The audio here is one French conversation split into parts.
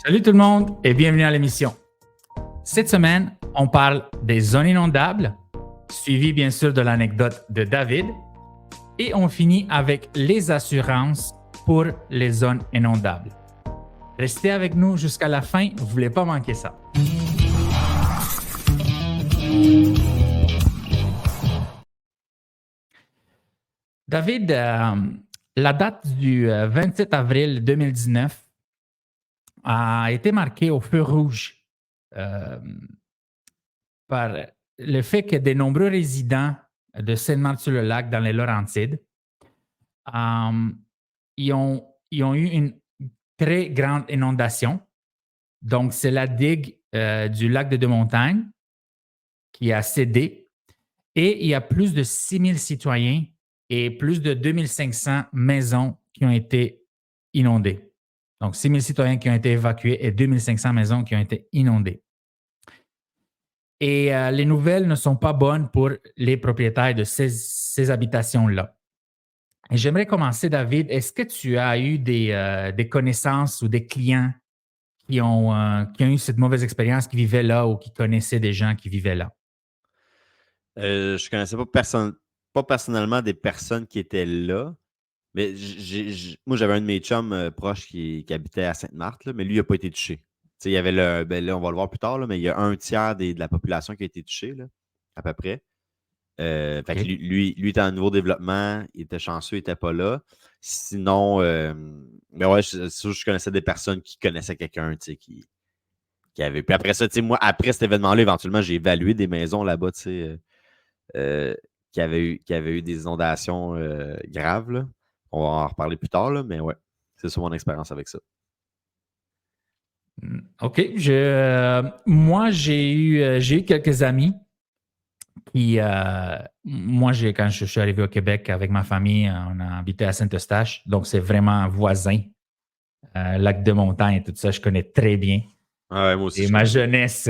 Salut tout le monde et bienvenue à l'émission. Cette semaine, on parle des zones inondables, suivi bien sûr de l'anecdote de David, et on finit avec les assurances pour les zones inondables. Restez avec nous jusqu'à la fin, vous ne voulez pas manquer ça. David, la date du 27 avril 2019 a été marquée au feu rouge par le fait que de nombreux résidents de Sainte-Marthe-sur-le-Lac dans les Laurentides ils ont eu une très grande inondation. Donc, c'est la digue du lac de Deux-Montagnes qui a cédé et il y a plus de 6 000 citoyens et plus de 2 500 maisons qui ont été inondées. Donc, 6 000 citoyens qui ont été évacués et 2 500 maisons qui ont été inondées. Et les nouvelles ne sont pas bonnes pour les propriétaires de ces habitations-là. Et j'aimerais commencer, David. Est-ce que tu as eu des connaissances ou des clients qui ont eu cette mauvaise expérience, qui vivaient là ou qui connaissaient des gens qui vivaient là? Je ne connaissais pas personnellement des personnes qui étaient là, mais moi, j'avais un de mes chums proches qui habitait à Sainte-Marthe, là, mais lui, il n'a pas été touché. Il y avait là, on va le voir plus tard, là, mais il y a un tiers de la population qui a été touchée, là, à peu près. Fait que lui était en nouveau développement, il était chanceux, il n'était pas là. Sinon, mais ouais, je connaissais des personnes qui connaissaient quelqu'un qui avait. Puis après ça, moi, après cet événement-là, éventuellement, j'ai évalué des maisons là-bas, qui avaient eu des inondations graves. Là. On va en reparler plus tard, là, mais ouais, c'est ça mon expérience avec ça. OK. Moi, j'ai eu quelques amis qui, quand je suis arrivé au Québec avec ma famille, on a habité à Saint-Eustache, donc c'est vraiment voisin. Lac de Montagne et tout ça, je connais très bien. Ah ouais, moi aussi. Et ma jeunesse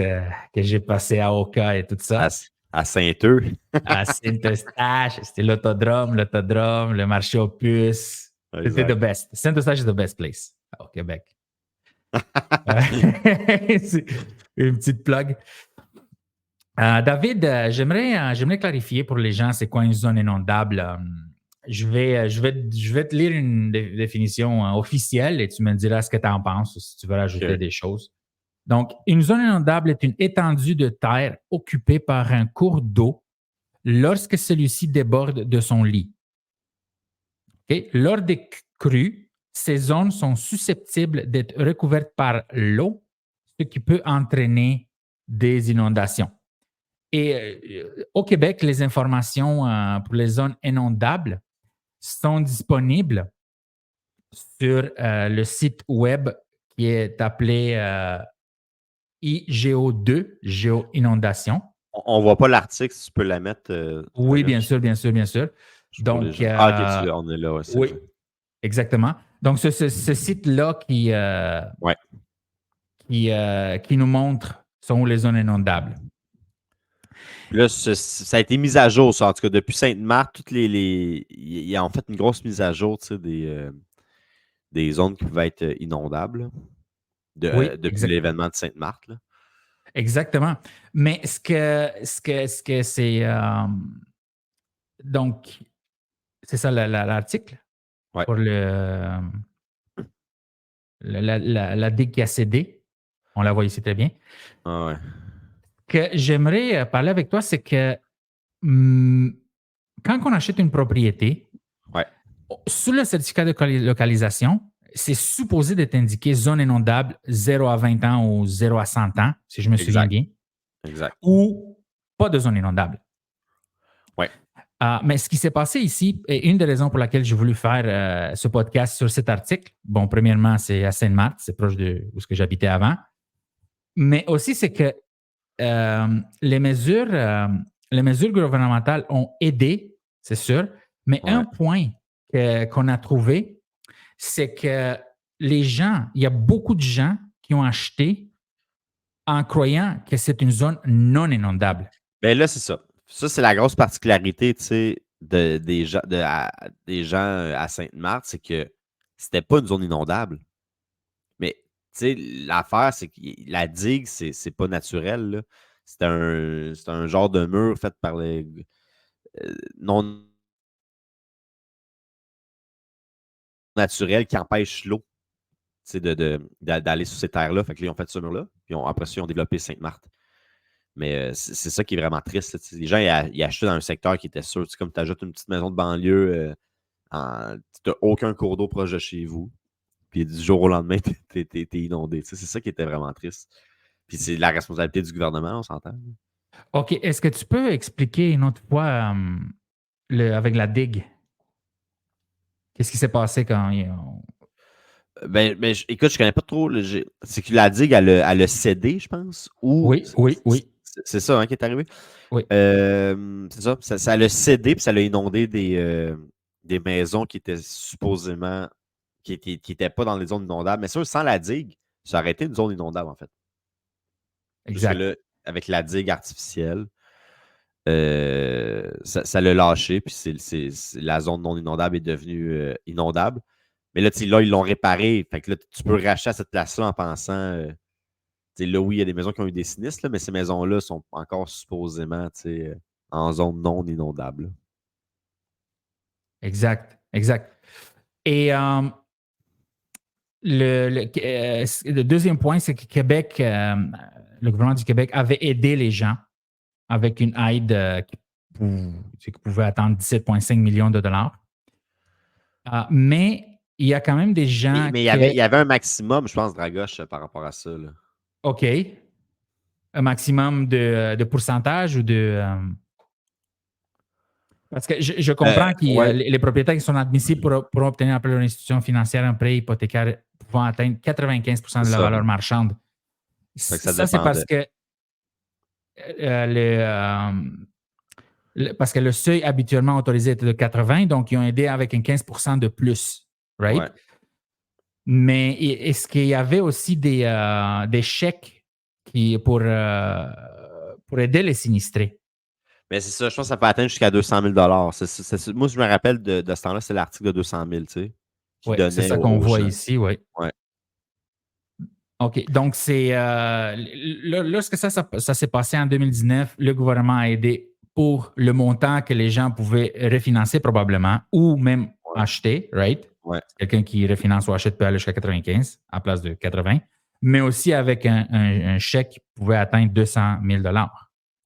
que j'ai passée à Oka et tout ça. À Saint-Eustache. À Saint-Eustache, c'était l'autodrome, le marché aux puces. C'était the best. Saint-Eustache is the best place au Québec. Une petite plug. David, j'aimerais clarifier pour les gens c'est quoi une zone inondable. Je vais te lire une définition officielle et tu me diras ce que tu en penses ou si tu veux rajouter des choses. Donc, une zone inondable est une étendue de terre occupée par un cours d'eau lorsque celui-ci déborde de son lit. Okay? Lors des crues, ces zones sont susceptibles d'être recouvertes par l'eau, ce qui peut entraîner des inondations. Et au Québec, les informations pour les zones inondables sont disponibles sur le site web qui est appelé IGO2, Géo-Inondation. On ne voit pas l'article, si tu peux la mettre. Oui, bien sûr. Donc, on est là. Oui, exactement. Donc, ce site-là qui nous montre sont où les zones inondables. Là, ça a été mis à jour, ça. En tout cas, depuis Sainte-Marthe, il y a en fait une grosse mise à jour des zones qui pouvaient être inondables depuis l'événement de Sainte-Marthe. Là. Exactement. Mais ce que c'est... donc, c'est ça l'article? Ouais. Pour la digue qui a cédé. On la voit ici très bien. Ah ouais. Que j'aimerais parler avec toi, c'est que quand on achète une propriété, sur le certificat de localisation, c'est supposé d'être indiqué zone inondable 0 à 20 ans ou 0 à 100 ans, si je me souviens bien. Exact. Ou pas de zone inondable. Ouais. Mais ce qui s'est passé ici, et une des raisons pour laquelle j'ai voulu faire ce podcast sur cet article, bon, premièrement, c'est à Sainte-Marthe, c'est proche de où j'habitais avant, mais aussi c'est que les mesures gouvernementales ont aidé, c'est sûr, mais un point qu'on a trouvé, c'est que il y a beaucoup de gens qui ont acheté en croyant que c'est une zone non inondable. Bien là, c'est ça. Ça, c'est la grosse particularité, tu sais, des gens à Sainte-Marthe, c'est que c'était pas une zone inondable. Mais, tu sais, l'affaire, c'est que la digue, c'est pas naturel, là. C'est un genre de mur fait par les non naturel qui empêche l'eau, tu sais, d'aller sur ces terres-là. Fait que là, ils ont fait ce mur-là. Puis après ça, ils ont développé Sainte-Marthe. Mais c'est ça qui est vraiment triste, là. Les gens, ils achetaient dans un secteur qui était sûr. Tu sais, comme tu ajoutes une petite maison de banlieue, tu n'as aucun cours d'eau proche de chez vous. Puis du jour au lendemain, t'es inondé. Tu sais, c'est ça qui était vraiment triste. Puis c'est la responsabilité du gouvernement, on s'entend. OK. Est-ce que tu peux expliquer une autre fois avec la digue? Qu'est-ce qui s'est passé quand Écoute, je connais pas trop. C'est que la digue, elle a cédé, je pense. Ou Oui, oui, oui, c'est ça hein, qui est arrivé. oui. C'est ça. Ça l'a cédé, puis ça l'a inondé des maisons qui étaient supposément qui étaient pas dans les zones inondables. Mais ça, sans la digue, ça aurait été une zone inondable, en fait. Juste que Exact. là, avec la digue artificielle, ça l'a lâché, puis la zone non inondable est devenue inondable. Mais là, là, ils l'ont réparé. Fait que là, tu peux racheter à cette place-là en pensant. Là, oui, il y a des maisons qui ont eu des sinistres, là, mais ces maisons-là sont encore supposément en zone non inondable. Exact. Exact. Et le deuxième point, c'est que Québec, le gouvernement du Québec avait aidé les gens avec une aide qui pouvait atteindre 17,5 millions de dollars. Mais il y a quand même des gens Mais qui. il y avait un maximum, je pense, Dragoche, par rapport à ça. Là. OK. Un maximum de pourcentage ou de. Parce que je comprends que Ouais, les propriétaires qui sont admissibles pour obtenir appel de l'institution financière un prêt hypothécaire pouvant atteindre 95 c'est de la ça. valeur marchande. Fait que ça Ça, c'est parce dépendait. que parce que le seuil habituellement autorisé était de 80, donc ils ont aidé avec un 15 de plus, Ouais. right? Mais est-ce qu'il y avait aussi des chèques pour aider les sinistrés? Mais c'est ça, je pense que ça peut atteindre jusqu'à 200 000 Moi, je me rappelle de ce temps-là, c'est l'article de 200 000 tu sais, qui Oui, c'est donnait ça qu'on aux voit gens. ici, oui. Ouais. OK. Donc, lorsque ça s'est passé en 2019, le gouvernement a aidé pour le montant que les gens pouvaient refinancer probablement ou même Ouais. acheter, right? Ouais. Quelqu'un qui refinance ou achète peut aller jusqu'à 95 à place de 80, mais aussi avec un chèque qui pouvait atteindre 200 000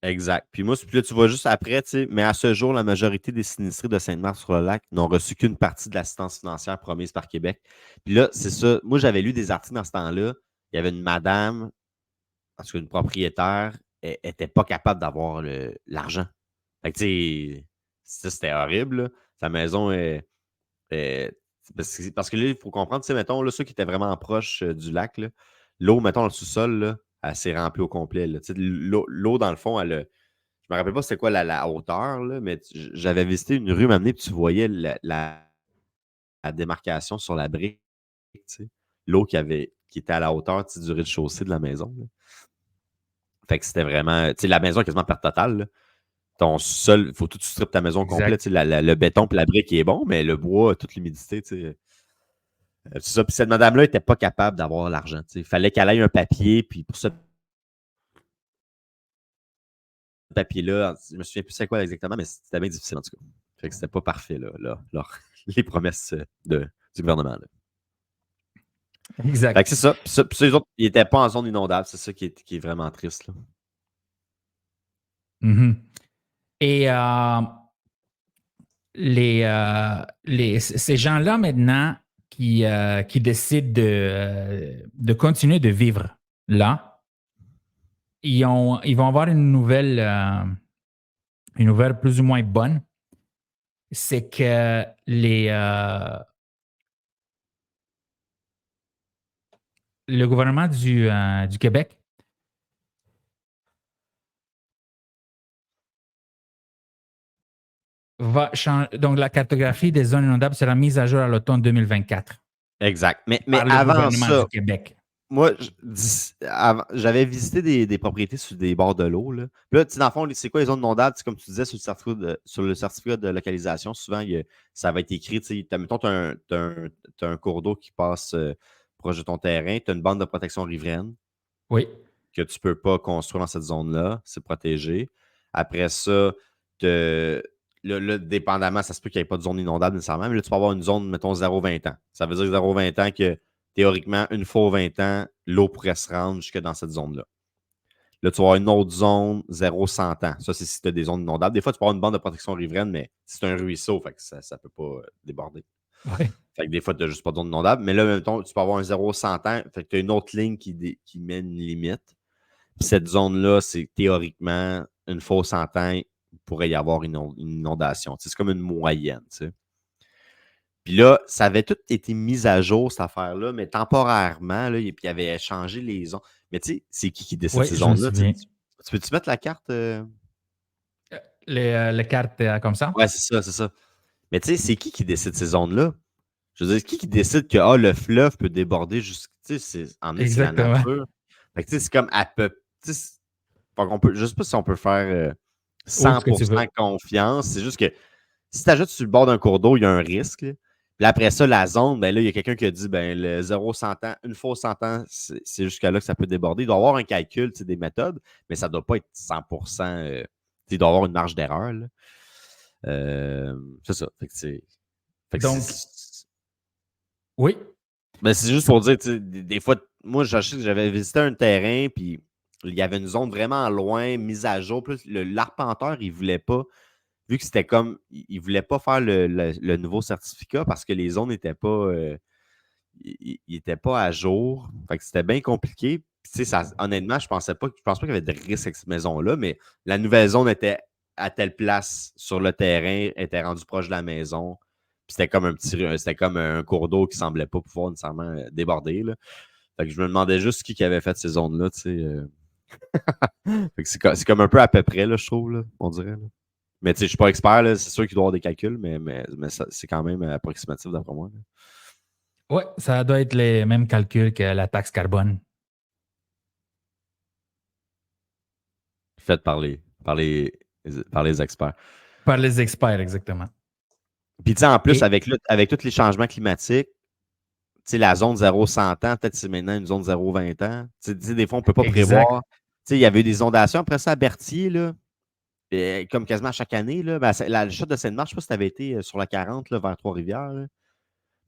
Exact. Puis moi, là, tu vois juste après, tu sais, mais à ce jour, la majorité des sinistrés de Sainte-Marthe-sur-le-Lac n'ont reçu qu'une partie de l'assistance financière promise par Québec. Puis là, c'est ça. Moi, j'avais lu des articles dans ce temps-là. Il y avait une madame, parce qu'une propriétaire, n'était pas capable d'avoir l'argent. Fait que, tu sais, ça, c'était horrible, là. Sa maison parce que là, il faut comprendre, tu sais, mettons, là, ceux qui étaient vraiment proches du lac, là, l'eau, mettons, dans le sous-sol, là, elle s'est remplie au complet. Là. Tu sais, l'eau, dans le fond, je me rappelle pas c'était quoi la hauteur, là, mais j'avais visité une rue m'amener, puis tu voyais la démarcation sur la brique, tu sais. L'eau qui était à la hauteur tu sais, du rez-de-chaussée de la maison. Là. Fait que c'était vraiment. Tu sais, la maison est quasiment perte totale. Là. Ton sol, il faut tout tu strippes ta maison complète. Exact. Tu sais, le béton et la brique est bon, mais le bois, toute l'humidité, tu sais. C'est ça. Puis cette madame-là n'était pas capable d'avoir l'argent. Il fallait qu'elle ait un papier, puis pour ce papier-là, je me souviens plus c'est quoi exactement, mais c'était bien difficile en tout cas. Fait que c'était pas parfait, là, les promesses du gouvernement. Là. Fait Exact. que c'est ça. Puis ça, les autres, ils n'étaient pas en zone inondable. C'est ça qui est vraiment triste. Là. Mm-hmm. Et ces gens-là maintenant qui décident de continuer de vivre là, ils vont avoir une nouvelle plus ou moins bonne. C'est que le gouvernement du Québec va changer. Donc, la cartographie des zones inondables sera mise à jour à l'automne 2024 Exact. Mais par le avant gouvernement ça, du Québec. moi, j'avais visité des propriétés sur des bords de l'eau. Là, puis là dans le fond, c'est quoi les zones inondables? Comme tu disais, sur le certificat de localisation, souvent, ça va être écrit. Mettons, tu as, un cours d'eau qui passe proche de ton terrain, tu as une bande de protection riveraine Oui. que tu ne peux pas construire dans cette zone-là. C'est protégé. Après ça, dépendamment, ça se peut qu'il n'y ait pas de zone inondable nécessairement, mais là, tu peux avoir une zone, mettons, 0-20 ans. Ça veut dire 0-20 ans que théoriquement, une fois aux 20 ans, l'eau pourrait se rendre jusque dans cette zone-là. Là, tu vas avoir une autre zone 0-100 ans. Ça, c'est si tu as des zones inondables. Des fois, tu peux avoir une bande de protection riveraine, mais c'est un ruisseau, fait que ça ne peut pas déborder. Ouais. Fait que des fois, tu n'as juste pas de zone inondable. Mais là, mettons, tu peux avoir un 0-100 ans. Fait que tu as une autre ligne qui met une limite. Puis cette zone-là, c'est théoriquement, une fois aux 100 ans, il pourrait y avoir une inondation. C'est comme une moyenne. T'sais. Puis là, ça avait tout été mis à jour, cette affaire-là, mais temporairement, là, puis il avait changé les zones. Mais tu sais, c'est qui décide Oui, ces je me zones-là? souviens. Tu peux-tu mettre la carte? Les cartes comme ça? Ouais, c'est ça, c'est ça. Mais tu sais, c'est qui décide ces zones-là? Je veux dire, qui décide que le fleuve peut déborder jusqu'à. Tu sais, c'est la Exactement. nature. Fait que tu sais, c'est comme à peu. Tu sais, je sais pas si on peut faire Ou ce que tu 100% veux. confiance. C'est juste que si tu ajoutes sur le bord d'un cours d'eau, il y a un risque. Là. Puis après ça, la zone, ben là, il y a quelqu'un qui a dit ben le 0-100 ans, une fois 100 ans, c'est jusqu'à là que ça peut déborder. Il doit y avoir un calcul, des méthodes, mais ça ne doit pas être 100%. Il doit y avoir une marge d'erreur. C'est ça. Donc, oui. Ben, c'est juste pour dire, des fois, moi, je sais que j'avais visité un terrain, puis il y avait une zone vraiment loin, mise à jour. Plus l'arpenteur, il voulait pas, vu que c'était comme, il voulait pas faire le nouveau certificat parce que les zones n'étaient pas, ils étaient pas à jour. Fait que c'était bien compliqué. Puis, honnêtement, je pense pas qu'il y avait de risque avec cette maison-là, mais la nouvelle zone était à telle place sur le terrain, était rendue proche de la maison. Puis c'était comme un cours d'eau qui semblait pas pouvoir nécessairement déborder. Là. Fait que je me demandais juste qui avait fait ces zones-là, tu sais. Fait que c'est comme un peu à peu près, là, je trouve, là, on dirait. Là. Mais tu sais, je suis pas expert, là, c'est sûr qu'il doit y avoir des calculs, mais c'est quand même approximatif d'après moi. Là. Oui, ça doit être les mêmes calculs que la taxe carbone. Fait par les experts. Par les experts, exactement. Puis, tu sais, en plus, Et avec tous les changements climatiques, tu sais, la zone 0-100 ans, peut-être c'est maintenant une zone 0-20 ans. Tu sais, des fois, on ne peut pas exact. prévoir. Tu sais, il y avait eu des inondations après ça à Berthier, là, comme quasiment chaque année. Là, ben, la chute de Seine-Marche, je ne sais pas si tu avais été sur la 40 là, vers Trois-Rivières. Là.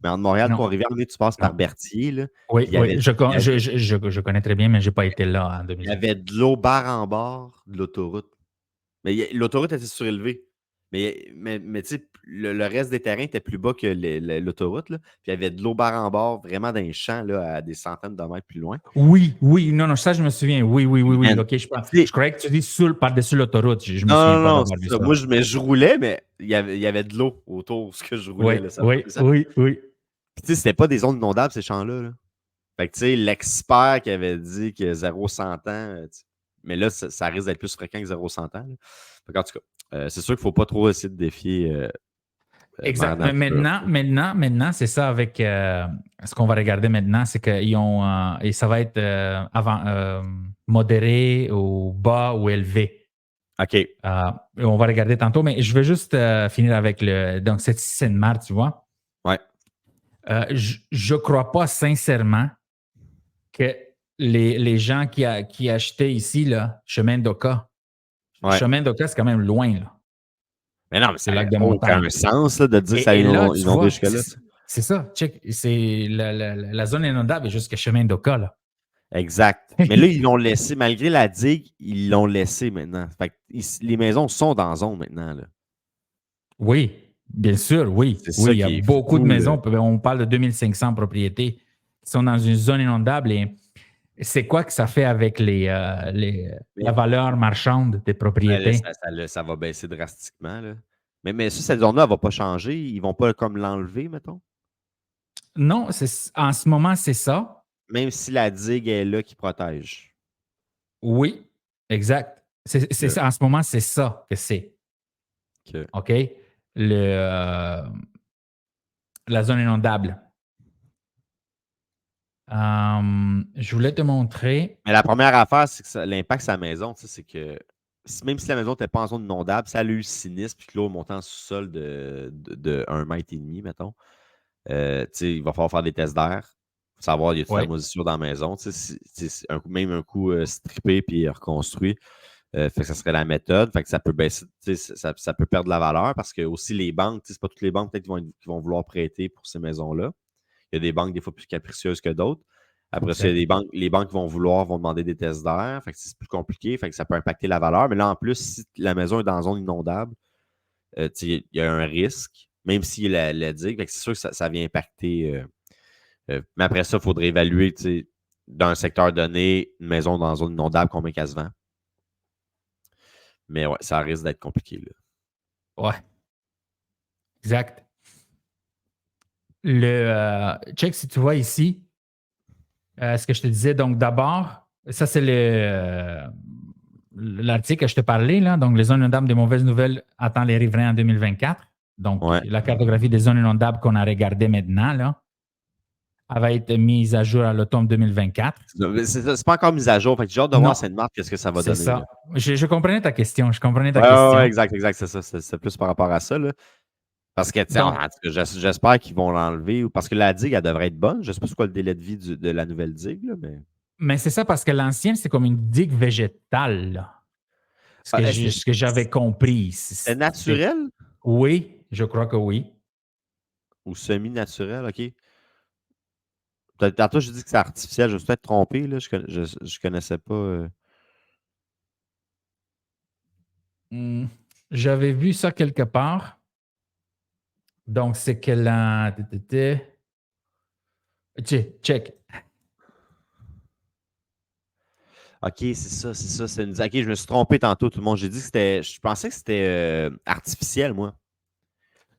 Mais entre Montréal et Non, Trois-Rivières, tu passes par non. Berthier. Là, Oui, puis oui, je connais très bien, mais je n'ai pas été là en il y 2020. avait de l'eau barre en bord de l'autoroute. Mais l'autoroute était surélevée. Mais tu sais, le reste des terrains était plus bas que l'autoroute. Là. Puis il y avait de l'eau barre en bord, vraiment dans les champs, là, à des centaines de mètres plus loin. Oui, oui, non, non, ça, je me souviens. Oui, oui, oui, oui. Man, OK, tu sais, je croyais que tu dis par-dessus l'autoroute. Je me souviens non, pas non, d'avoir c'est vu ça. ça. Moi, je roulais, mais il y avait de l'eau autour de ce que je Oui, roulais. Là, oui, oui, oui. Puis, tu sais, c'était pas des zones inondables, ces champs-là. Là. Fait que, tu sais, l'expert qui avait dit que 0-100 ans, mais là, ça risque d'être plus fréquent que 0-100 ans. Là. Fait en tout cas, c'est sûr qu'il ne faut pas trop essayer de défier Mère Exact. Mais Nature. maintenant, c'est ça avec ce qu'on va regarder maintenant, c'est qu'ils ont, et ça va être modéré ou bas ou élevé. OK. Et on va regarder tantôt, mais je veux juste finir avec donc cette Seine-Marne, tu vois. Ouais. Je ne crois pas sincèrement que les gens qui achetaient ici, là, Chemin d'Oka, Ouais. Chemin d'Oka, c'est quand même loin, là. Mais non, mais C'est ça le n'a lac de aucun montagne. sens là, de dire que ça a Et là, tu inondé vois, jusque-là. c'est ça. Check, c'est la zone inondable est jusqu'à Chemin d'Oka, là. Exact. Mais là, ils l'ont laissé, malgré la digue, ils l'ont laissé maintenant. Fait que les maisons sont dans zone maintenant. Là. Oui, bien sûr, oui. C'est Oui, ça il y a qui est beaucoup de fou. Là. maisons. On parle de 2500 propriétés qui sont dans une zone inondable. Et c'est quoi que ça fait avec la Mais valeur marchande des là, propriétés? ça va baisser drastiquement. Là. Mais ça, cette zone-là, elle ne va pas changer. Ils ne vont pas comme l'enlever, mettons. Non, en ce moment, c'est ça. Même si la digue est là qui protège. Oui, exact. C'est Que, ça. En ce moment, c'est ça que c'est. que- OK? La zone inondable. Je voulais te montrer. Mais la première affaire, c'est que l'impact sur la maison, c'est que même si la maison n'était pas en zone inondable, si elle a eu le sinistre puis que l'eau montait en sous-sol de 1,5 mètre, mettons, il va falloir faire des tests d'air. Savoir, y a-t-il de la Ouais, moisissure dans la maison? Tu sais, même un coup strippé puis reconstruit. Fait que ça serait la méthode. Fait que ça peut baisser, ça peut perdre de la valeur parce que aussi les banques, c'est pas toutes les banques peut-être qui vont vouloir prêter pour ces maisons-là. Il y a des banques des fois plus capricieuses que d'autres. Après ça, il y a exact. les banques vont demander des tests d'air. Fait que c'est plus compliqué. Fait que ça peut impacter la valeur. Mais là, en plus, si la maison est dans une zone inondable, il y a un risque, même s'il y a la digue. Fait que c'est sûr que ça vient impacter. Mais après ça, il faudrait évaluer, dans un secteur donné, une maison dans une zone inondable, combien qu'elle se vend. Mais ouais, ça risque d'être compliqué, là. Ouais, exact. Check si tu vois ici, ce que je te disais. Donc, d'abord, ça, c'est l'article que je te parlais, là. Donc, les zones inondables de mauvaises nouvelles attendent les riverains en 2024. Donc, Ouais. la cartographie des zones inondables qu'on a regardée maintenant, là, elle va être mise à jour à l'automne 2024. C'est pas encore mis à jour. Fait que j'ai hâte de voir Non, Sainte-Marthe, qu'est-ce que ça va c'est donner, là. ça. Je comprenais ta question. Je comprenais ta Ouais, question. exact, c'est ça. C'est plus par rapport à ça, là. Parce que, tu sais, en Donc, tout cas, j'espère qu'ils vont l'enlever. Parce que la digue, elle devrait être bonne. Je ne sais pas c'est quoi le délai de vie de la nouvelle digue, là, mais. mais c'est ça parce que l'ancienne, c'est comme une digue végétale, là. Ah, Ce que j'avais compris. c'était naturel Oui, je crois que oui. ou semi-naturel, OK. Tantôt, je dis que c'est artificiel. Je me suis peut-être trompé, là. Je connaissais pas. Hmm. J'avais vu ça quelque part. Donc, c'est que la. Check. OK, c'est ça, c'est ça. OK, je me suis trompé tantôt, tout le monde. J'ai dit que c'était. Je pensais que c'était artificiel, moi.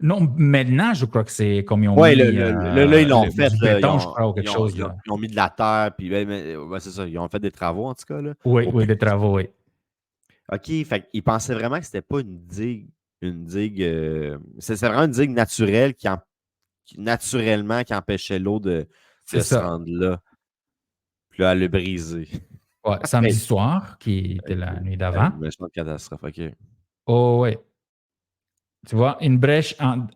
Non, maintenant, je crois que c'est comme ils ont Oui, mis là, ils l'ont fait. du Là. béton, je crois, ou quelque chose. Là. Ils ont mis de la terre, puis ouais, c'est ça. Ils ont fait des travaux, en tout cas, là, Oui, au oui, plus des vite. travaux, oui. OK, fait qu'ils pensaient vraiment que c'était pas une digue. Une digue. C'est vraiment une digue naturelle naturellement qui empêchait l'eau C'est de se ça. rendre là. Puis là, elle l'a brisé. Ouais, samedi soir, qui était la nuit d'avant. Une méchante catastrophe, OK. Oh, oui. Tu vois, une brèche entre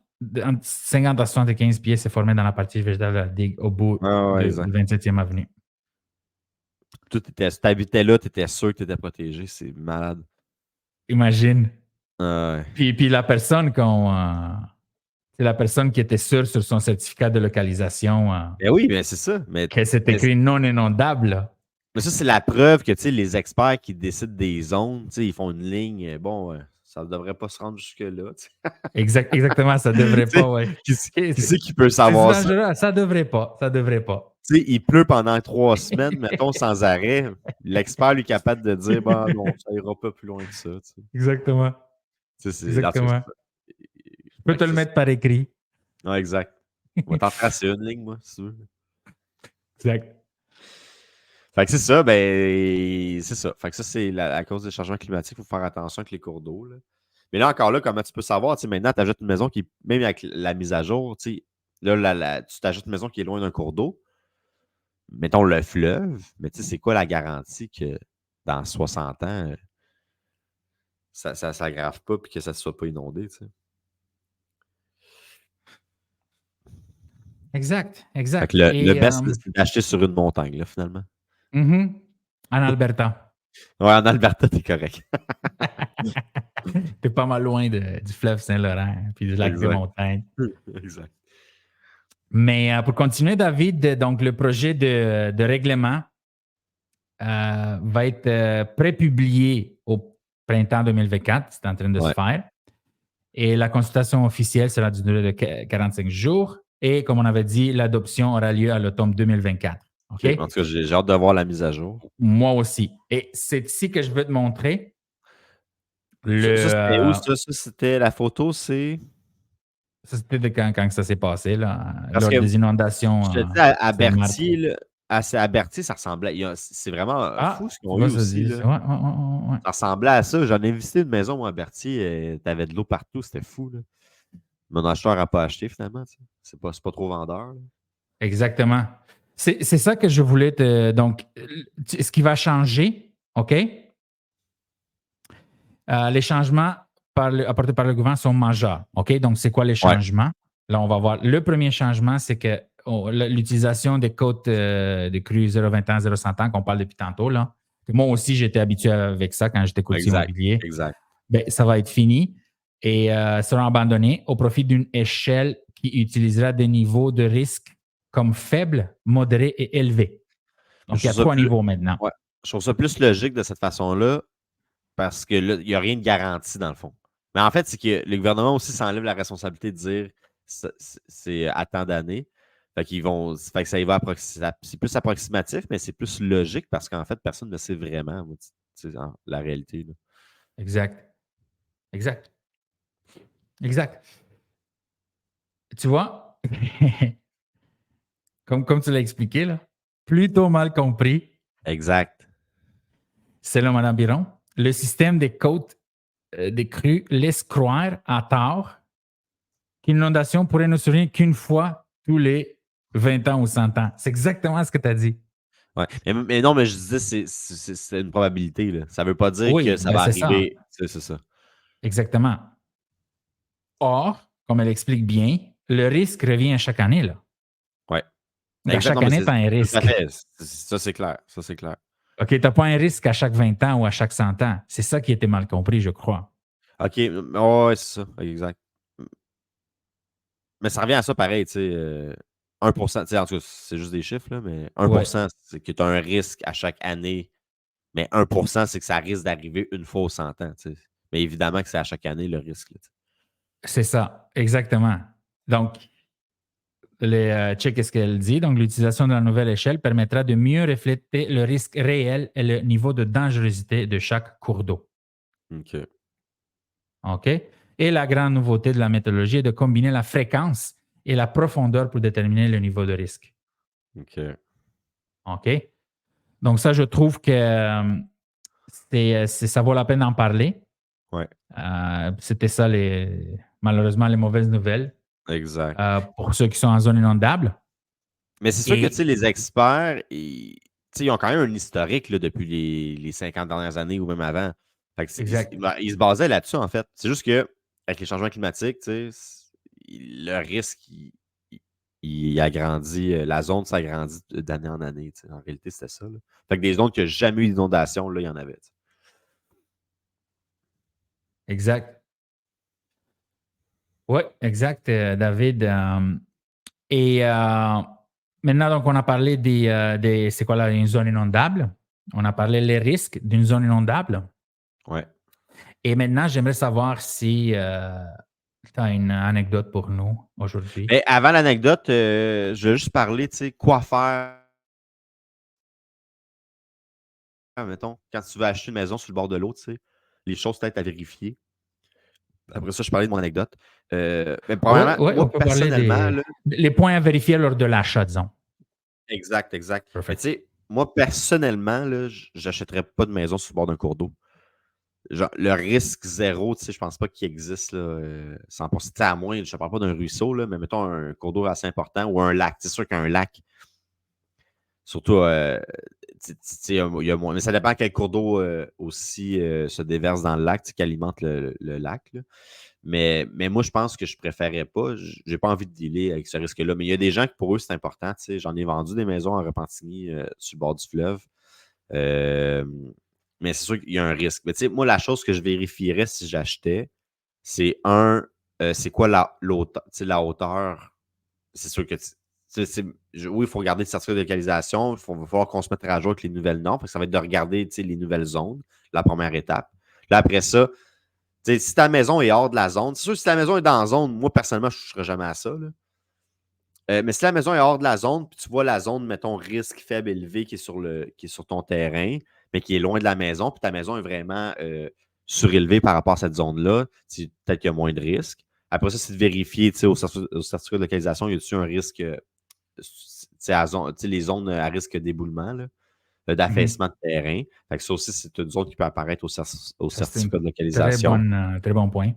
50 à 75 pieds s'est formée dans la partie végétale de la digue au bout Ah, ouais, de exact. 27e avenue. Si t'habitais là, t'étais sûr que t'étais protégé. C'est malade. Imagine. Ah, ouais. Puis la personne c'est la personne qui était sûre sur son certificat de localisation Ben oui, ben c'est ça. que c'est écrit non inondable. Là. Mais ça, c'est la preuve que les experts qui décident des zones, ils font une ligne. Bon, ça ne devrait pas se rendre jusque-là. Exactement, ça devrait pas, ouais. Qui c'est qui peut C'est savoir ça? dangereux, ça devrait pas, ça devrait pas. Il pleut pendant 3 semaines, mettons, sans arrêt. L'expert, lui, est capable de dire, bah non, ça ira pas plus loin que ça. Exactement, En tout exactement. cas, Je peux fait te que le c'est ça. mettre par écrit. Ouais, exact. On va t'en tracer une ligne, moi, si tu veux. Exact. Fait que c'est ça, ben, c'est ça. Fait que ça, c'est à cause des changements climatiques, il faut faire attention avec les cours d'eau, là. Mais là, encore là, comment tu peux savoir? Maintenant, tu ajoutes une maison qui, même avec la mise à jour, là, tu t'ajoutes une maison qui est loin d'un cours d'eau. Mettons le fleuve, mais c'est quoi la garantie que dans 60 ans, ça ne s'aggrave pas et que ça ne soit pas inondé, tu sais? Exact, Fait que exact. le best, c'est d'acheter sur une montagne, là, finalement. En Alberta. Ouais, en Alberta, t'es correct. T'es pas mal loin du fleuve Saint-Laurent puis du lac des Exact. Montagnes. Exact. Mais pour continuer, David, donc le projet de règlement va être prépublié au printemps 2024. C'est en train de se Ouais. faire. Et la consultation officielle sera d'une durée de 45 jours. Et comme on avait dit, l'adoption aura lieu à l'automne 2024. OK? En tout cas, j'ai hâte de voir la mise à jour. Moi aussi. Et c'est ici que je veux te montrer. Ça, c'était où, ça? Ça, c'était la photo, c'est. Ça, c'était de quand ça s'est passé, là, Parce lors que des inondations je te dis, à Saint-Marc. Berthier, là, à Berthier, ça ressemblait. C'est vraiment fou Ah, ce qu'ils tu ont eu vois, ça aussi, dit. là. Ouais, ouais, ouais, ouais. Ça ressemblait à ça. J'en ai visité une maison, moi, à Berthier. T'avais de l'eau partout. C'était fou, là. Mon acheteur n'a pas acheté, finalement. C'est pas trop vendeur, là. Exactement. C'est ça que je voulais te. Donc, ce qui va changer, OK? Les changements apportés par le gouvernement sont majeurs. OK? Donc, c'est quoi les Ouais. changements? Là, on va voir. Le premier changement, c'est que l'utilisation des côtes de crues 0,20 ans, 0,100 ans qu'on parle depuis tantôt, là. Moi aussi, j'étais habitué avec ça quand j'étais courtier immobilier. Exact. Ben, ça va être fini et sera abandonné au profit d'une échelle qui utilisera des niveaux de risque comme faible, modéré et élevé. Donc, il y a 3 niveaux maintenant. Ouais. Je trouve ça plus logique de cette façon-là parce que là, il n'y a rien de garanti dans le fond. Mais en fait, c'est que le gouvernement aussi s'enlève la responsabilité de dire c'est à tant d'années. Fait que ça y va c'est plus approximatif, mais c'est plus logique parce qu'en fait, personne ne sait vraiment la réalité. Là. Exact. Tu vois, comme tu l'as expliqué, là, plutôt mal compris. Exact. Selon Mme Biron, le système des côtes des crues laisse croire à tort qu'une inondation pourrait ne survenir qu'une fois tous les 20 ans ou 100 ans. C'est exactement ce que tu as dit. Ouais. Mais non, mais je disais, c'est une probabilité. Là. Ça ne veut pas dire que ça va arriver. C'est ça. Exactement. Or, comme elle explique bien, le risque revient à chaque année. Oui. À chaque année, tu as un risque. Ça, c'est clair. OK, tu n'as pas un risque à chaque 20 ans ou à chaque 100 ans. C'est ça qui était mal compris, je crois. OK. Oh, ouais, c'est ça. Exact. Mais ça revient à ça pareil, tu sais. 1%, en tout cas, c'est juste des chiffres, là, mais 1%, c'est que tu as un risque à chaque année. Mais 1%, c'est que ça risque d'arriver une fois aux 100 ans. Tu sais. Mais évidemment que c'est à chaque année le risque. Là, c'est ça, exactement. Donc, check ce qu'elle dit. Donc, l'utilisation de la nouvelle échelle permettra de mieux refléter le risque réel et le niveau de dangerosité de chaque cours d'eau. OK. OK? Et la grande nouveauté de la méthodologie est de combiner la fréquence et la profondeur pour déterminer le niveau de risque. OK. OK? Donc, ça, je trouve que ça vaut la peine d'en parler. Ouais. C'était ça, malheureusement, les mauvaises nouvelles. Exact. Pour ceux qui sont en zone inondable. Mais c'est sûr que les experts, ils ont quand même un historique là, depuis les 50 dernières années ou même avant. Fait que Exact. ils se basaient là-dessus, en fait. C'est juste que avec les changements climatiques, le risque, il agrandit, la zone s'agrandit d'année en année. En réalité, c'était ça. Là. Fait que des zones qui n'ont jamais eu d'inondation, là, il y en avait. T'sais. Exact. Oui, exact, David. Et maintenant, donc, on a parlé c'est quoi là, une zone inondable. On a parlé des risques d'une zone inondable. Ouais. Et maintenant, j'aimerais savoir si tu as une anecdote pour nous aujourd'hui. Mais avant l'anecdote, je vais juste parler, quoi faire, mettons, quand tu veux acheter une maison sur le bord de l'eau, les choses peut-être à vérifier. Après ça, je parlais de mon anecdote. Mais premièrement, Oui, moi, on peut personnellement, parler les points à vérifier lors de l'achat, disons. Exact. Mais Perfect. tu sais, moi, personnellement, j'achèterais pas de maison sur le bord d'un cours d'eau. Genre, le risque zéro, je pense pas qu'il existe là, 100%. À moins, je ne parle pas d'un ruisseau, là, mais mettons un cours d'eau assez important ou un lac. C'est sûr qu'un lac, surtout, il y a moins. Mais ça dépend quel cours d'eau aussi se déverse dans le lac, qui alimente le lac. Là. Mais moi, je pense que je ne préférais pas. Je n'ai pas envie de dealer avec ce risque-là. Mais il y a des gens qui, pour eux, c'est important. J'en ai vendu des maisons en Repentigny sur le bord du fleuve. Mais c'est sûr qu'il y a un risque. Mais moi, la chose que je vérifierais si j'achetais, c'est c'est quoi la hauteur. C'est sûr que oui, il faut regarder le certificat de localisation. Il va falloir qu'on se mette à jour avec les nouvelles normes. Ça va être de regarder les nouvelles zones, la première étape. Là, après ça, si ta maison est hors de la zone, c'est sûr que si ta maison est dans la zone, moi, personnellement, je ne toucherai jamais à ça. Là. Mais si la maison est hors de la zone, puis tu vois la zone, mettons, risque faible élevé qui est sur ton terrain, mais qui est loin de la maison, puis ta maison est vraiment surélevée par rapport à cette zone-là, peut-être qu'il y a moins de risques. Après ça, c'est de vérifier au certificat de localisation, y a-t-il un risque, les zones à risque d'éboulement, d'affaissement de terrain. Fait que ça aussi, c'est une zone qui peut apparaître au certificat de localisation. Très bon point.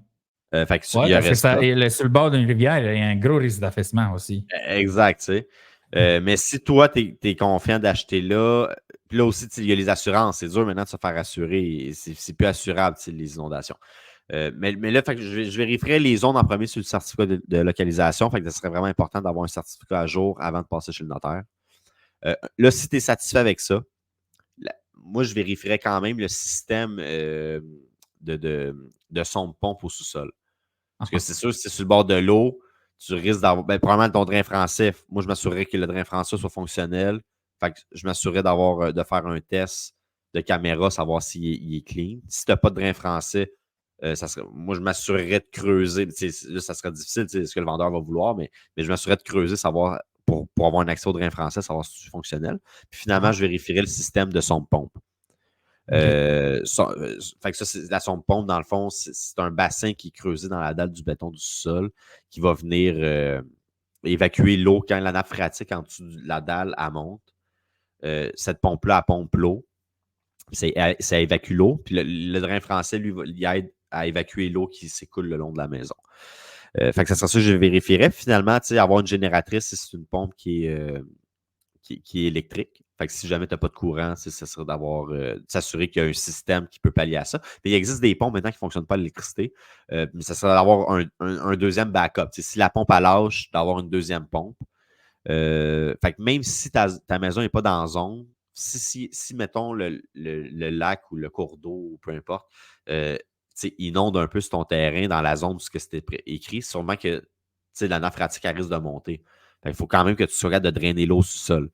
Fait que Oui, parce que sur le bord d'une rivière, il y a un gros risque d'affaissement aussi. Exact, tu sais. Mais si toi, tu es confiant d'acheter là, puis là aussi, il y a les assurances. C'est dur maintenant de se faire assurer. C'est plus assurable, les inondations. Mais là, fait que je vérifierais les zones en premier sur le certificat de localisation. Fait que ce serait vraiment important d'avoir un certificat à jour avant de passer chez le notaire. Là, si tu es satisfait avec ça, moi, je vérifierais quand même le système de son de pompe au sous-sol. Parce que c'est sûr, si c'est sur le bord de l'eau, tu risques d'avoir. Ben, probablement ton drain français. Moi, je m'assurerais que le drain français soit fonctionnel. Fait que je m'assurerais de faire un test de caméra, savoir s'il est clean. Si tu n'as pas de drain français, moi, je m'assurerais de creuser. Là, ça sera difficile, ce que le vendeur va vouloir, mais je m'assurerais de creuser, savoir pour avoir un accès au drain français, savoir si c'est fonctionnel. Puis finalement, je vérifierais le système de son de pompe. Fait que ça, la sonde pompe, dans le fond, c'est un bassin qui est creusé dans la dalle du béton du sol qui va venir évacuer l'eau quand la nappe phréatique en dessous de la dalle elle monte. Cette pompe-là, elle pompe l'eau. Ça évacue l'eau. Puis le drain français, lui, il aide à évacuer l'eau qui s'écoule le long de la maison. Fait que ça serait ça que je vérifierais. Finalement, avoir une génératrice, c'est une pompe qui est électrique. Fait que si jamais tu n'as pas de courant, ça serait de s'assurer qu'il y a un système qui peut pallier à ça. Mais il existe des pompes maintenant qui ne fonctionnent pas à l'électricité, mais ça serait d'avoir un deuxième backup. Si la pompe a lâche, d'avoir une deuxième pompe. Fait que même si ta maison n'est pas dans la zone, si mettons, le lac ou le cours d'eau, ou peu importe, inonde un peu sur ton terrain dans la zone où c'était écrit, sûrement que la nappe phréatique risque de monter. Il faut quand même que tu sois capable de drainer l'eau sous-sol.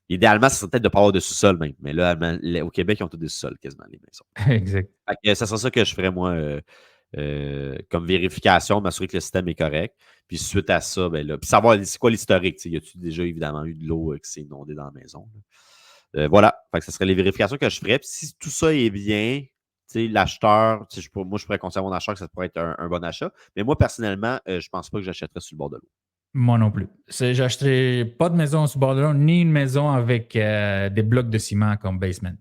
Idéalement, ça serait peut-être de ne pas avoir de sous-sol même. Mais là, au Québec, ils ont tous des sous-sols quasiment, les maisons. Exact. Ça serait ça que je ferais, moi, comme vérification, m'assurer que le système est correct. Puis suite à ça, ben là, puis savoir c'est quoi l'historique. Y a-t-il déjà évidemment eu de l'eau qui s'est inondée dans la maison? Voilà. Fait que ce serait les vérifications que je ferais. Puis si tout ça est bien, l'acheteur, moi, je pourrais conseiller à mon acheteur que ça pourrait être un bon achat. Mais moi, personnellement, je ne pense pas que j'achèterais sur le bord de l'eau. Moi non plus. J'achèterai pas de maison sur bord de l'eau, ni une maison avec des blocs de ciment comme basement.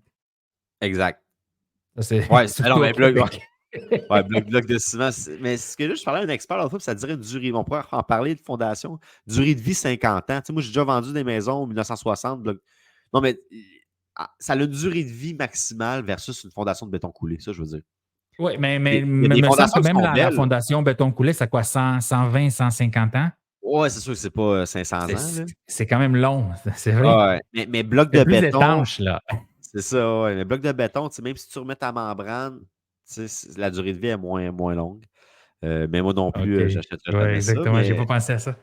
Exact. Ça, ouais, alors, mais bloc de ciment. Mais ce que là, je parlais à un expert l'autre fois, ça dirait une durée. On pourrait en parler de fondation. Durée de vie 50 ans. Moi, j'ai déjà vendu des maisons en 1960. Non, mais ça a une durée de vie maximale versus une fondation de béton coulé. Ça, je veux dire. Oui, mais me semble que même la fondation béton coulé, ça quoi, 120, 150 ans? Oui, c'est sûr que c'est pas 500 ans. C'est quand même long, c'est vrai. Ouais. Mais bloc de plus béton. Étanche, là. C'est ça, ouais. Mais bloc de béton, même si tu remets ta membrane, la durée de vie est moins longue. Mais moi non plus, j'achèterais jamais exactement, ça. J'ai pas pensé à ça.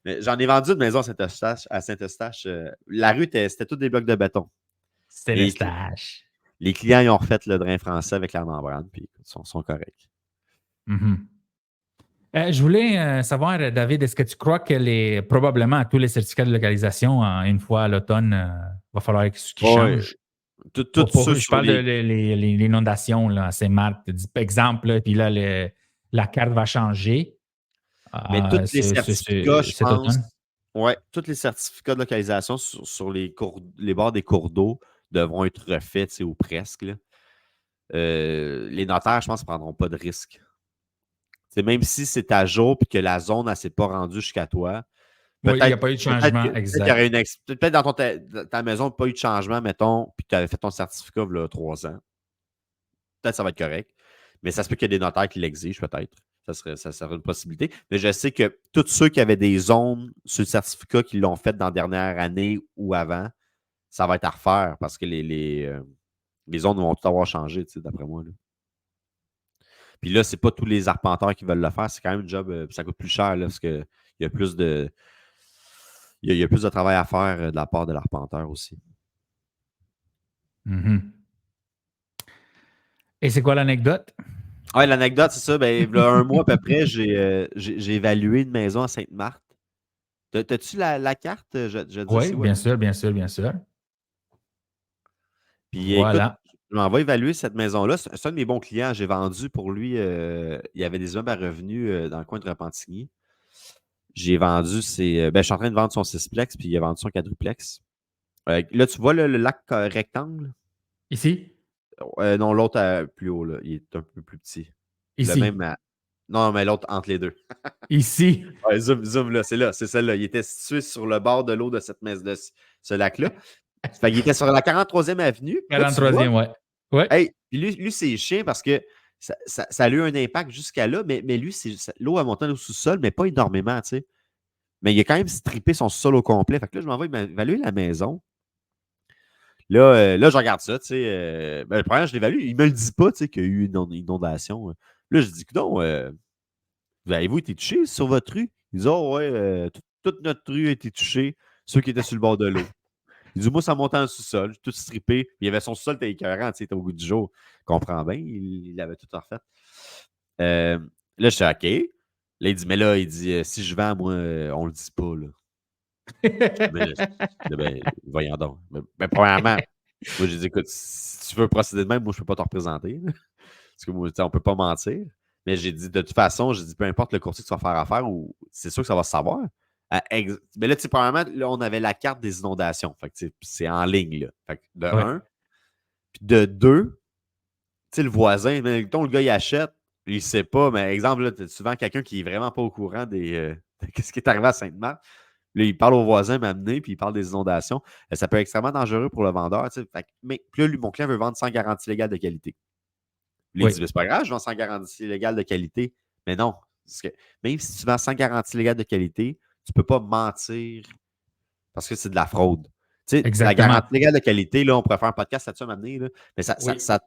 Mais j'en ai vendu une maison à Saint-Eustache. La rue, c'était tous des blocs de béton. C'était l'Eustache. Les clients, ils ont refait le drain français avec la membrane, puis ils sont corrects. Je voulais savoir, David, est-ce que tu crois que probablement tous les certificats de localisation, une fois à l'automne, va falloir qu'ils changent? Tout ça je parle de l'inondation à Saint-Marc, exemple, puis là, la carte va changer. Mais tous les certificats, je pense. Oui, tous les certificats de localisation sur les bords des cours d'eau devront être refaits, ou presque. Là. Les notaires, je pense, ne prendront pas de risque. Même si c'est à jour et que la zone ne s'est pas rendue jusqu'à toi. Oui, il n'y a pas eu de changement, exact. Peut-être dans ta maison, il n'y a pas eu de changement, mettons, puis tu avais fait ton certificat il y a 3 ans. Peut-être que ça va être correct. Mais ça se peut qu'il y ait des notaires qui l'exigent, peut-être. Ça serait une possibilité. Mais je sais que tous ceux qui avaient des zones sur le certificat qui l'ont fait dans la dernière année ou avant, ça va être à refaire parce que les zones vont tout avoir changé, d'après moi. Là. Puis là, c'est pas tous les arpenteurs qui veulent le faire. C'est quand même un job, ça coûte plus cher là, parce qu'il y a plus de. Il y a plus de travail à faire de la part de l'arpenteur aussi. Et c'est quoi l'anecdote? Oui, l'anecdote, c'est ça. Ben, il y a un mois à peu près, j'ai évalué une maison à Sainte-Marthe. T'as-tu la carte? Oui, bien sûr. Puis voilà. Écoute, je m'en vais évaluer cette maison-là. C'est un de mes bons clients. J'ai vendu pour lui. Il y avait des immeubles à revenus dans le coin de Repentigny. J'ai vendu je suis en train de vendre son 6plex, puis il a vendu son quadruplex. Là, tu vois le lac rectangle? Ici? Non, l'autre plus haut, là. Il est un peu plus petit. Ici? Non, mais l'autre entre les deux. Ici? Ouais, zoom là, c'est celle-là. Il était situé sur le bord de l'eau de ce lac-là. Il était sur la 43e avenue. 43e, ouais. Hey, puis lui c'est chiant parce que ça a eu un impact jusqu'à là, mais lui, l'eau a monté au sous-sol, mais pas énormément, tu sais. Mais il a quand même strippé son sous-sol au complet. Fait que là, je m'en vais évaluer la maison. Là, je regarde ça, tu sais. Ben, le premier, je l'évalue. Il ne me le dit pas, tu sais, qu'il y a eu une inondation. Là, je dis, non, avez-vous été touché sur votre rue? Il dit, oh, ouais, toute notre rue a été touchée, ceux qui étaient sur le bord de l'eau. Il dit, moi, ça montait en sous-sol, tout strippé. Il y avait son sous-sol, était écœurant, tu sais, au bout du jour. Je comprends bien, il avait tout refait. Là, je suis OK. Là, il dit, mais là, il dit, si je vends, moi, on le dit pas, là. Ben, voyons donc. Mais premièrement, moi, j'ai dit, écoute, si tu veux procéder de même, moi, je ne peux pas te représenter. Là. Parce que moi, on ne peut pas mentir. Mais j'ai dit, de toute façon, j'ai dit, peu importe le courtier que tu vas faire affaire, c'est sûr que ça va se savoir. Mais là, tu sais, premièrement, là, on avait la carte des inondations. Fait que, c'est en ligne, là. Fait que, de un. Puis de deux, tu sais, le voisin, mettons, le gars, il achète, il ne sait pas, mais exemple, là, tu as souvent quelqu'un qui n'est vraiment pas au courant de ce qui est arrivé à Sainte-Marthe. Là, il parle au voisin m'amener, puis il parle des inondations. Ça peut être extrêmement dangereux pour le vendeur. Mais puis là, lui, mon client veut vendre sans garantie légale de qualité. Lui, il dit, c'est pas grave, je vends sans garantie légale de qualité. Mais non. Parce que même si tu vends sans garantie légale de qualité, tu ne peux pas mentir parce que c'est de la fraude. Tu sais, la garantie légale de qualité, là, on pourrait faire un podcast là-dessus à m'amener, là, mais ça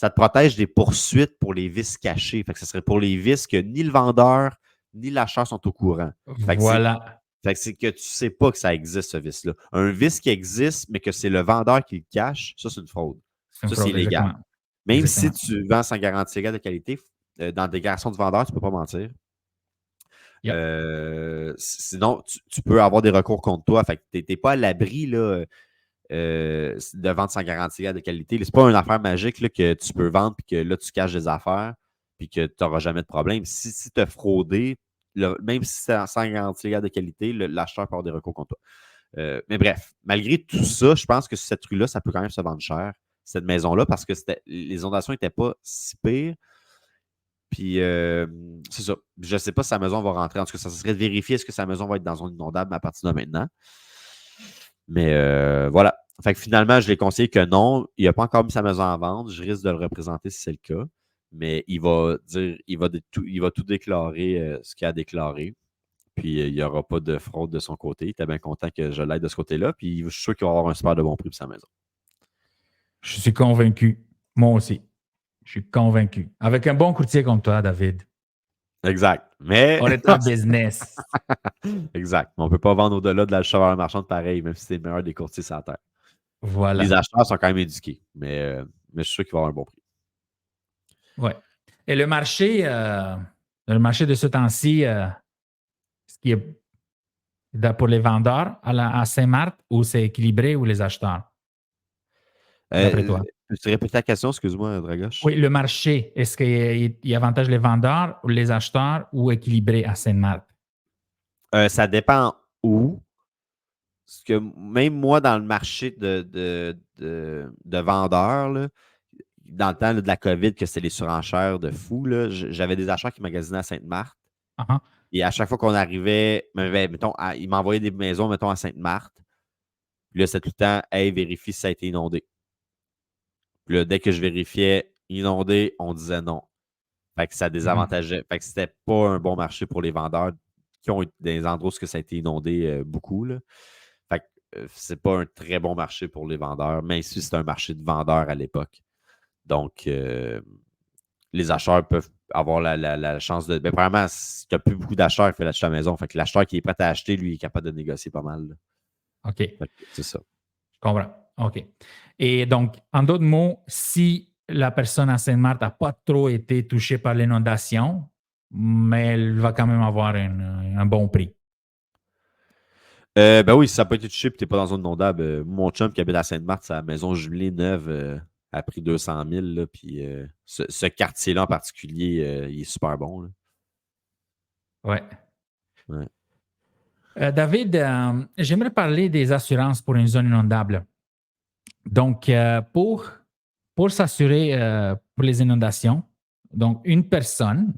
te protège des poursuites pour les vices cachés. Fait que ce serait pour les vices que ni le vendeur ni l'acheteur sont au courant. Voilà. Fait que c'est que tu ne sais pas que ça existe, ce vice-là. Un vice qui existe, mais que c'est le vendeur qui le cache, ça, c'est une fraude. Ça, c'est illégal. Exactement. Même si tu vends sans garantie légale de qualité, dans la déclaration du vendeur, tu ne peux pas mentir. Yep. Sinon, tu peux avoir des recours contre toi. Fait que tu n'es pas à l'abri là, de vendre sans garantie légale de qualité. C'est pas une affaire magique là, que tu peux vendre et que là, tu caches des affaires et que tu n'auras jamais de problème. Si tu as fraudé, même si c'est sans garantie légale de qualité, l'acheteur peut avoir des recours contre toi. Mais bref, malgré tout ça, je pense que cette rue-là, ça peut quand même se vendre cher, cette maison-là, parce que les inondations n'étaient pas si pires. Puis, c'est ça. Je ne sais pas si sa maison va rentrer. En tout cas, ça serait de vérifier est-ce que sa maison va être dans une zone inondable à partir de maintenant. Mais voilà. Fait que finalement, je l'ai conseillé que non. Il n'a pas encore mis sa maison à vendre. Je risque de le représenter si c'est le cas. Mais il va tout déclarer ce qu'il a déclaré. Puis il n'y aura pas de fraude de son côté. Il était bien content que je l'aide de ce côté-là. Puis je suis sûr qu'il va avoir un super de bon prix pour sa maison. Je suis convaincu. Moi aussi. Je suis convaincu. Avec un bon courtier comme toi, David. Exact. Mais... on est en business. Exact. On ne peut pas vendre au-delà de la chaveur marchande pareil, même si c'est le meilleur des courtiers sur la terre. Voilà. Les acheteurs sont quand même éduqués, mais je suis sûr qu'il va avoir un bon prix. Oui. Et le marché de ce temps-ci, ce qui est pour les vendeurs à Saint-Marthe, ou c'est équilibré ou les acheteurs? D'après toi? Tu répètes la question, excuse-moi, Dragoche. Oui, le marché, est-ce qu'il avantage les vendeurs ou les acheteurs ou équilibré à Saint-Marthe? Ça dépend où. Parce que même moi, dans le marché de vendeurs, là, dans le temps là, de la COVID, que c'était les surenchères de fou, j'avais des acheteurs qui magasinaient à Sainte-Marthe. Uh-huh. Et à chaque fois qu'on arrivait, mettons, ils m'envoyaient des maisons, mettons, à Sainte-Marthe. Puis là, c'était tout le temps, hey, vérifie si ça a été inondé. Puis là, dès que je vérifiais inondé, on disait non. Fait que ça désavantageait. Fait que c'était pas un bon marché pour les vendeurs qui ont des endroits où ça a été inondé beaucoup. Là. Fait que c'est pas un très bon marché pour les vendeurs, même si c'est un marché de vendeurs à l'époque. Donc, les acheteurs peuvent avoir la chance de. Ben, premièrement, si tu n'as plus beaucoup d'acheteurs, il faut l'acheter à la maison. Fait que l'acheteur qui est prêt à acheter, lui, est capable de négocier pas mal. Là. OK. C'est ça. Je comprends. OK. Et donc, en d'autres mots, si la personne à Sainte-Marthe n'a pas trop été touchée par l'inondation, mais elle va quand même avoir un bon prix. Ben oui, si ça n'a pas été touché et tu n'es pas dans une inondable, mon chum qui habite à Sainte-Marthe, sa maison jumelée neuve a pris 200 000. Là, puis ce quartier-là en particulier, il est super bon. Là. Ouais. Ouais. David, j'aimerais parler des assurances pour une zone inondable. Donc, pour s'assurer pour les inondations, donc une personne,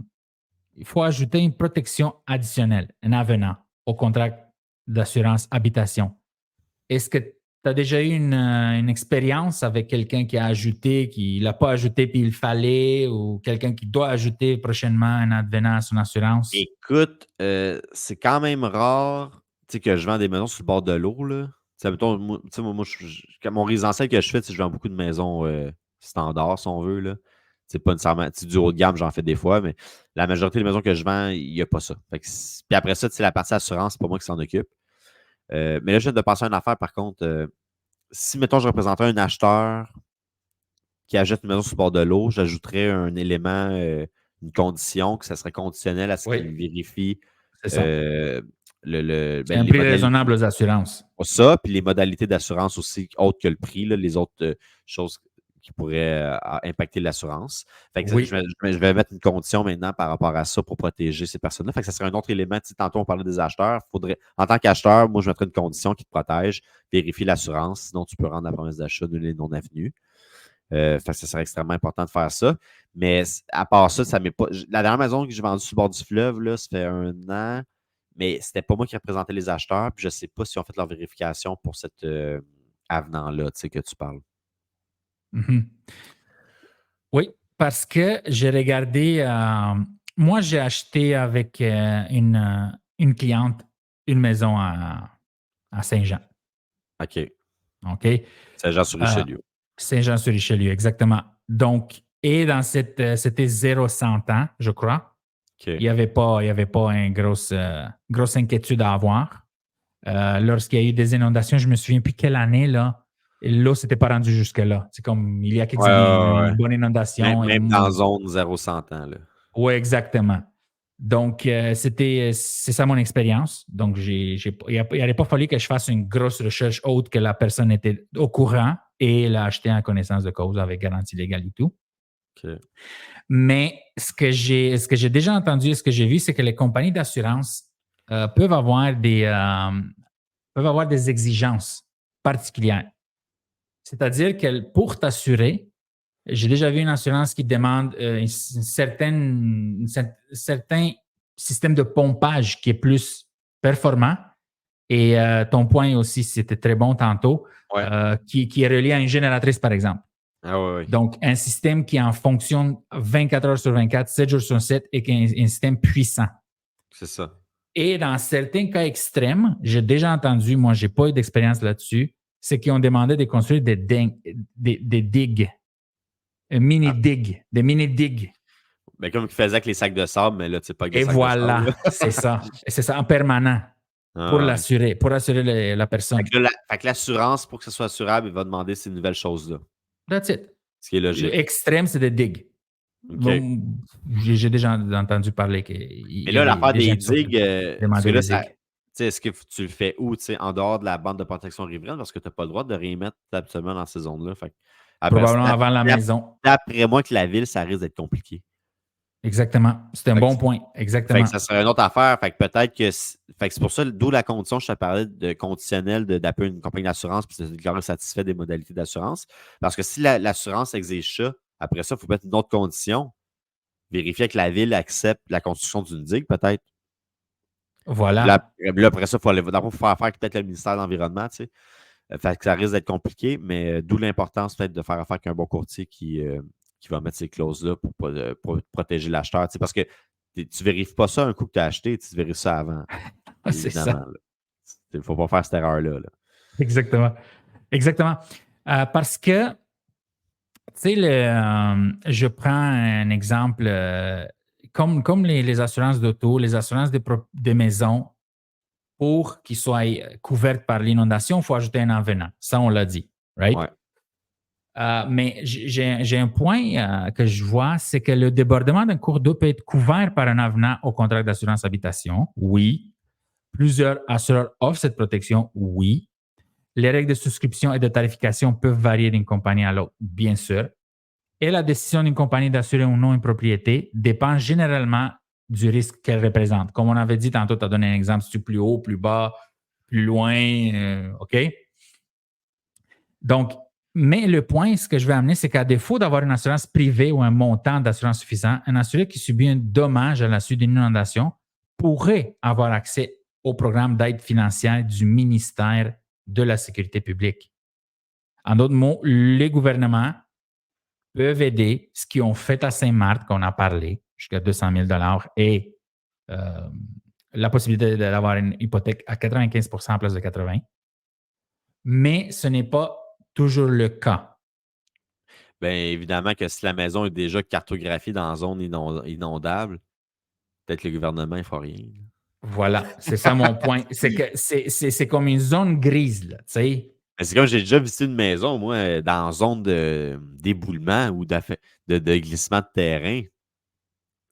il faut ajouter une protection additionnelle, un avenant au contrat d'assurance habitation. Est-ce que as déjà eu une expérience avec quelqu'un qui a ajouté, qui ne l'a pas ajouté puis il fallait, ou quelqu'un qui doit ajouter prochainement un advenant à son assurance? Écoute, c'est quand même rare que je vends des maisons sur le bord de l'eau. Là. Mettons, moi, mon résidentiel que je fais, je vends beaucoup de maisons standards, si on veut. Là. C'est pas nécessairement du haut de gamme, j'en fais des fois, mais la majorité des maisons que je vends, il n'y a pas ça. Puis après ça, la partie assurance, c'est pas moi qui s'en occupe. Mais là, je viens de penser à une affaire, par contre. Si, mettons, je représentais un acheteur qui achète une maison sur le bord de l'eau, j'ajouterais un élément, une condition, que ça serait conditionnel à ce Oui, qu'il vérifie c'est ça. C'est un les prix modalités. raisonnable aux assurances. Ça, puis les modalités d'assurance aussi, autres que le prix, là, les autres choses qui pourraient impacter l'assurance. Fait que Oui. je vais mettre une condition maintenant par rapport à ça pour protéger ces personnes-là. Fait que ça serait un autre élément. Tantôt, on parlait des acheteurs. En tant qu'acheteur, moi, je mettrais une condition qui te protège, vérifie l'assurance, sinon tu peux rendre la promesse d'achat nulle et non avenue. Fait que ça serait extrêmement important de faire ça. Mais à part ça, ça m'est pas. La dernière maison que j'ai vendue sur le bord du fleuve, là, ça fait 1 an, mais c'était pas moi qui représentais les acheteurs. Puis je sais pas si on fait leur vérification pour cet avenant-là, que tu parles. Mm-hmm. Oui, parce que j'ai regardé. Moi, j'ai acheté avec une cliente une maison à Saint-Jean. OK. OK? Saint-Jean-sur-Richelieu. Saint-Jean-sur-Richelieu, exactement. Donc, et dans c'était 0-100 ans, je crois. OK. Il n'y avait pas une grosse inquiétude à avoir. Lorsqu'il y a eu des inondations, je me souviens plus quelle année, là. L'eau s'était pas rendue jusque-là. C'est comme il y a quelques années, il y a eu une bonne inondation. Même dans zone 0-100 ans. Oui, exactement. Donc, c'est ça mon expérience. Donc, il n'aurait pas fallu que je fasse une grosse recherche autre que la personne était au courant et l'a acheté en connaissance de cause avec garantie légale et tout. OK. Mais ce que j'ai déjà entendu et ce que j'ai vu, c'est que les compagnies d'assurance peuvent avoir des exigences particulières. C'est-à-dire que pour t'assurer, j'ai déjà vu une assurance qui demande un certain système de pompage qui est plus performant. Et ton point aussi, c'était très bon tantôt, qui est relié à une génératrice, par exemple. Ah oui. Donc, un système qui en fonctionne 24 heures sur 24, 7 jours sur 7 et qui est un système puissant. C'est ça. Et dans certains cas extrêmes, j'ai déjà entendu, moi, je n'ai pas eu d'expérience là-dessus, c'est qu'ils ont demandé de construire des digues. Des mini-digues. Ben, comme ils faisaient avec les sacs de sable, mais là, tu sais pas avec des Et sacs de sable. voilà, c'est ça. Et c'est ça, en permanent, pour l'assurer, pour assurer la personne. Fait que l'assurance, pour que ce soit assurable, il va demander ces nouvelles choses-là. That's it. Ce qui est logique. L'extrême, c'est des digues. OK. Bon, j'ai déjà entendu parler que. Mais là, l'affaire des digues, parce que là, est-ce que tu le fais où? En dehors de la bande de protection riveraine, parce que tu n'as pas le droit de rien mettre absolument dans ces zones-là. Probablement avant la maison. D'après moi, que la ville, ça risque d'être compliqué. Exactement. C'est un bon point. Exactement. Fait que ça serait une autre affaire. Fait que peut-être que. Fait que c'est pour ça, d'où la condition, je te parlais de conditionnel d'appeler une compagnie d'assurance puis de déclarer satisfait des modalités d'assurance. Parce que si l'assurance exige ça, après ça, il faut mettre une autre condition. Vérifier que la ville accepte la construction d'une digue, peut-être. Voilà. Là, après ça, il faut faire affaire avec peut-être le ministère de l'Environnement, tu sais. Fait que ça risque d'être compliqué, mais d'où l'importance peut-être de faire affaire avec un bon courtier qui va mettre ces clauses-là pour protéger l'acheteur. Tu sais, parce que tu ne vérifies pas ça un coup que tu as acheté, tu vérifies ça avant. C'est ça. Il ne faut pas faire cette erreur-là. Là. Exactement. Exactement. Parce que, tu sais, je prends un exemple, comme les assurances d'auto, les assurances de maison, pour qu'ils soient couvertes par l'inondation, il faut ajouter un avenant. Ça, on l'a dit, right? Ouais. Mais j'ai un point que je vois, c'est que le débordement d'un cours d'eau peut être couvert par un avenant au contrat d'assurance habitation. Oui. Plusieurs assureurs offrent cette protection. Oui. Les règles de souscription et de tarification peuvent varier d'une compagnie à l'autre, bien sûr. Et la décision d'une compagnie d'assurer ou non une propriété dépend généralement du risque qu'elle représente. Comme on avait dit tantôt, tu as donné un exemple, si tu es plus haut, plus bas, plus loin, OK? Donc, mais le point, ce que je veux amener, c'est qu'à défaut d'avoir une assurance privée ou un montant d'assurance suffisant, un assuré qui subit un dommage à la suite d'une inondation pourrait avoir accès au programme d'aide financière du ministère de la Sécurité publique. En d'autres mots, les gouvernements peuvent aider ce qu'ils ont fait à Saint-Marthe, qu'on a parlé, jusqu'à 200 000 et la possibilité d'avoir une hypothèque à 95 % en place de 80. Mais ce n'est pas toujours le cas. Bien, évidemment que si la maison est déjà cartographiée dans zone inondable, peut-être le gouvernement ne fera rien. Voilà, c'est ça mon point. C'est que c'est comme une zone grise, là, tu sais. C'est comme j'ai déjà visité une maison, moi, dans zone d'éboulement ou de glissement de terrain.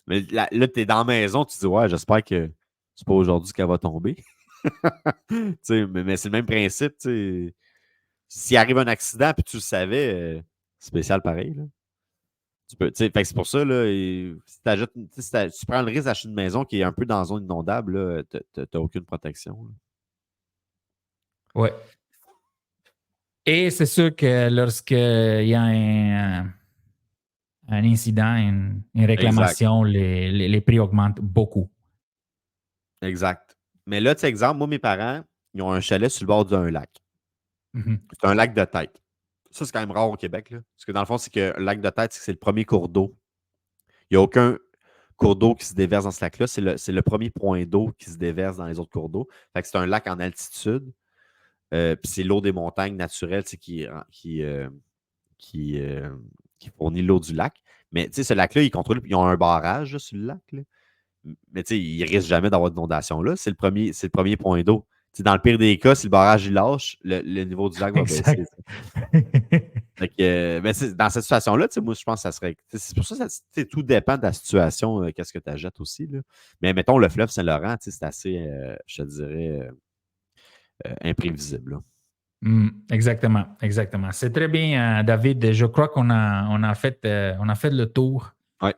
Mais là tu es dans la maison, tu te dis, ouais, j'espère que c'est pas aujourd'hui qu'elle va tomber. mais c'est le même principe. S'il arrive un accident puis tu le savais, spécial pareil. Là. Fait que c'est pour ça, là, si tu prends le risque d'acheter une maison qui est un peu dans la zone inondable, tu n'as aucune protection. Oui. Et c'est sûr que lorsqu'il y a un incident, une réclamation, les prix augmentent beaucoup. Exact. Mais là, tu sais, exemple, moi, mes parents, ils ont un chalet sur le bord d'un lac. Mm-hmm. C'est un lac de tête. Ça, c'est quand même rare au Québec. Là. Parce que dans le fond, c'est que le lac de tête, c'est le premier cours d'eau. Il n'y a aucun cours d'eau qui se déverse dans ce lac-là. C'est le premier point d'eau qui se déverse dans les autres cours d'eau. Fait que c'est un lac en altitude. Puis c'est l'eau des montagnes naturelles qui fournit l'eau du lac. Mais tu sais, ce lac-là, ils ont un barrage là, sur le lac. Là. Mais tu sais, il ne risque jamais d'avoir d'inondation là. C'est le premier point d'eau. T'sais, dans le pire des cas, si le barrage il lâche, le niveau du lac va baisser. Fait que, dans cette situation-là, moi, je pense que ça serait. C'est pour ça que tout dépend de la situation, qu'est-ce que tu achètes aussi. Là. Mais mettons, le fleuve Saint-Laurent, c'est assez, je te dirais, imprévisible. Exactement. C'est très bien, David. Je crois qu'on a fait le tour. Ouais.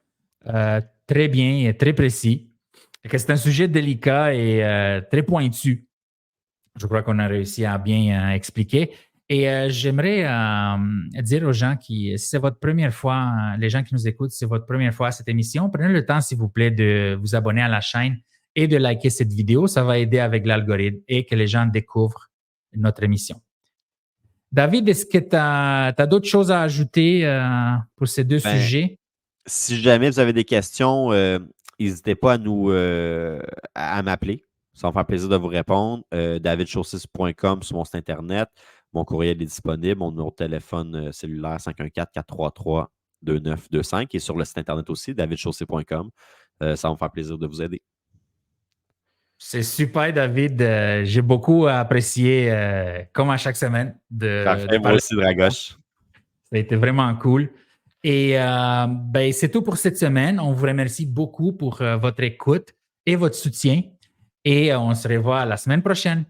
Très bien et très précis. Et que c'est un sujet délicat et très pointu. Je crois qu'on a réussi à bien expliquer. Et j'aimerais dire aux gens si c'est votre première fois, les gens qui nous écoutent, si c'est votre première fois à cette émission, prenez le temps, s'il vous plaît, de vous abonner à la chaîne et de liker cette vidéo. Ça va aider avec l'algorithme et que les gens découvrent notre émission. David, est-ce que tu as d'autres choses à ajouter pour ces deux sujets? Si jamais vous avez des questions, n'hésitez pas à m'appeler. Ça va me faire plaisir de vous répondre. davidchaussys.com sur mon site Internet. Mon courriel est disponible. Mon numéro de téléphone cellulaire 514-433-2925 et sur le site Internet aussi, davidchaussys.com. Ça va me faire plaisir de vous aider. C'est super, David. J'ai beaucoup apprécié, comme à chaque semaine, Parfait, moi aussi, Dragoche. Ça a été vraiment cool. Et c'est tout pour cette semaine. On vous remercie beaucoup pour votre écoute et votre soutien. Et on se revoit la semaine prochaine.